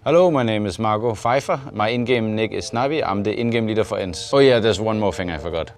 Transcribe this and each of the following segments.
Hello, my name is Marco Pfeiffer. My in-game nick is Snappi. I'm the in-game leader for ENCE. Oh yeah, there's one more thing I forgot.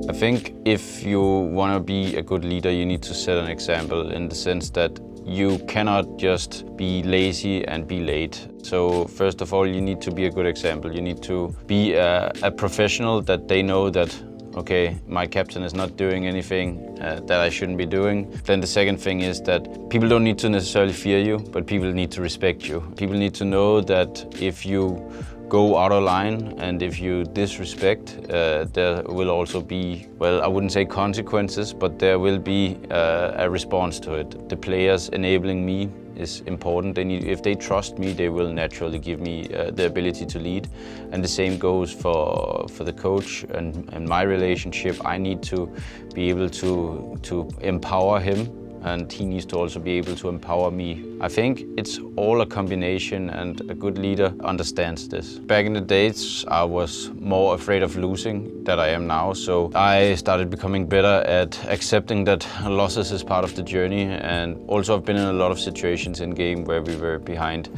I think if you want to be a good leader, you need to set an example in the sense that you cannot just be lazy and be late. So first of all, you need to be a good example. You need to be a professional that they know that, okay, my captain is not doing anything that I shouldn't be doing. Then the second thing is that people don't need to necessarily fear you, but people need to respect you. People need to know that if you go out of line and if you disrespect, there will also be, well, I wouldn't say consequences, but there will be a response to it. The players enabling me is important. If they trust me, they will naturally give me the ability to lead. And the same goes for the coach and my relationship. I need to be able to empower him, and he needs to also be able to empower me. I think it's all a combination, and a good leader understands this. Back in the days, I was more afraid of losing than I am now, so I started becoming better at accepting that losses is part of the journey, and also I've been in a lot of situations in game where we were behind.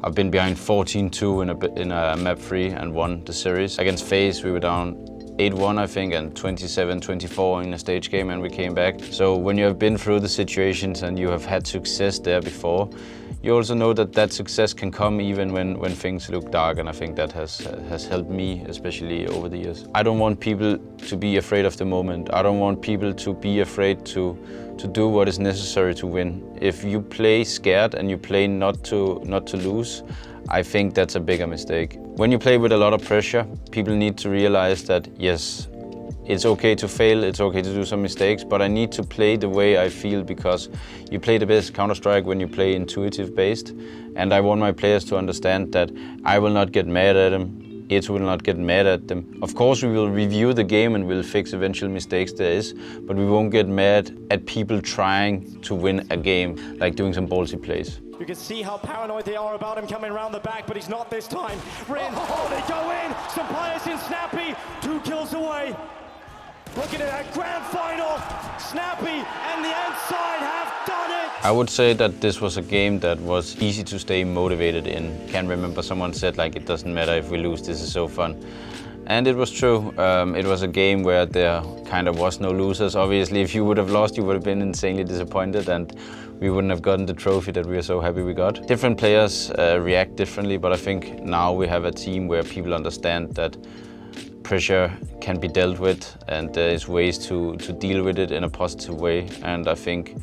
I've been behind 14-2 in a map 3 and won the series. Against FaZe, we were down 8-1, I think, and 27-24 in a stage game, and we came back. So when you have been through the situations and you have had success there before, you also know that that success can come even when things look dark, and I think that has helped me, especially over the years. I don't want people to be afraid of the moment. I don't want people to be afraid to do what is necessary to win. If you play scared and you play not to lose, I think that's a bigger mistake. When you play with a lot of pressure, people need to realize that, yes, it's okay to fail, it's okay to do some mistakes, but I need to play the way I feel, because you play the best Counter-Strike when you play intuitive based. And I want my players to understand that I will not get mad at them, it will not get mad at them. Of course, we will review the game and we'll fix eventual mistakes there is, but we won't get mad at people trying to win a game, like doing some ballsy plays. You can see how paranoid they are about him coming around the back, but he's not this time. Rin, oh, they go in. Some players in Snappi, 2 kills away. Looking at that grand final, Snappi and the ENCE side have done it. I would say that this was a game that was easy to stay motivated in. Can't remember someone said, like, it doesn't matter if we lose, this is so fun. And it was true. It was a game where there kind of was no losers. Obviously, if you would have lost, you would have been insanely disappointed, and we wouldn't have gotten the trophy that we are so happy we got. Different players react differently, but I think now we have a team where people understand that pressure can be dealt with, and there is ways to deal with it in a positive way. And I think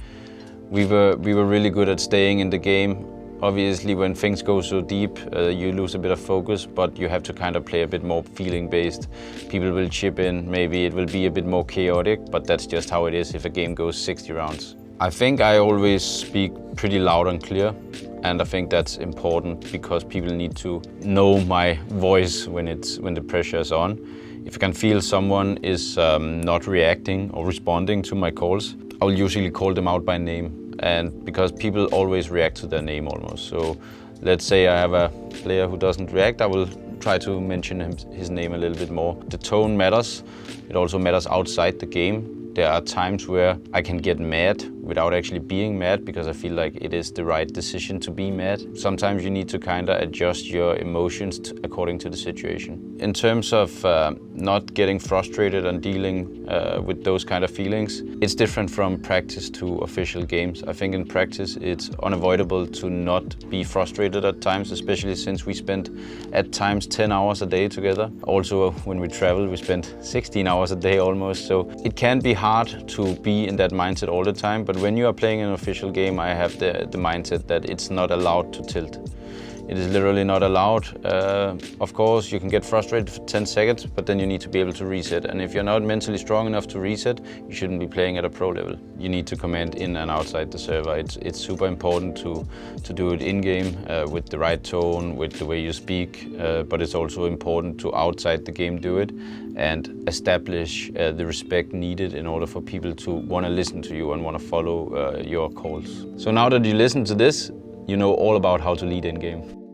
we were really good at staying in the game. Obviously, when things go so deep, you lose a bit of focus, but you have to kind of play a bit more feeling-based. People will chip in, maybe it will be a bit more chaotic, but that's just how it is if a game goes 60 rounds. I think I always speak pretty loud and clear, and I think that's important because people need to know my voice when the pressure is on. If I can feel someone is not reacting or responding to my calls, I'll usually call them out by name. And because people always react to their name almost. So let's say I have a player who doesn't react, I will try to mention his name a little bit more. The tone matters. It also matters outside the game. There are times where I can get mad without actually being mad, because I feel like it is the right decision to be mad. Sometimes you need to kind of adjust your emotions according to the situation. In terms of not getting frustrated and dealing with those kind of feelings, it's different from practice to official games. I think in practice it's unavoidable to not be frustrated at times, especially since we spend at times 10 hours a day together. Also, when we travel, we spend 16 hours a day almost, so it can be hard to be in that mindset all the time. But when you are playing an official game, I have the mindset that it's not allowed to tilt. It is literally not allowed. Of course, you can get frustrated for 10 seconds, but then you need to be able to reset. And if you're not mentally strong enough to reset, you shouldn't be playing at a pro level. You need to command in and outside the server. It's super important to do it in-game with the right tone, with the way you speak, but it's also important to outside the game do it and establish the respect needed in order for people to want to listen to you and want to follow your calls. So now that you listen to this, you know all about how to lead in game.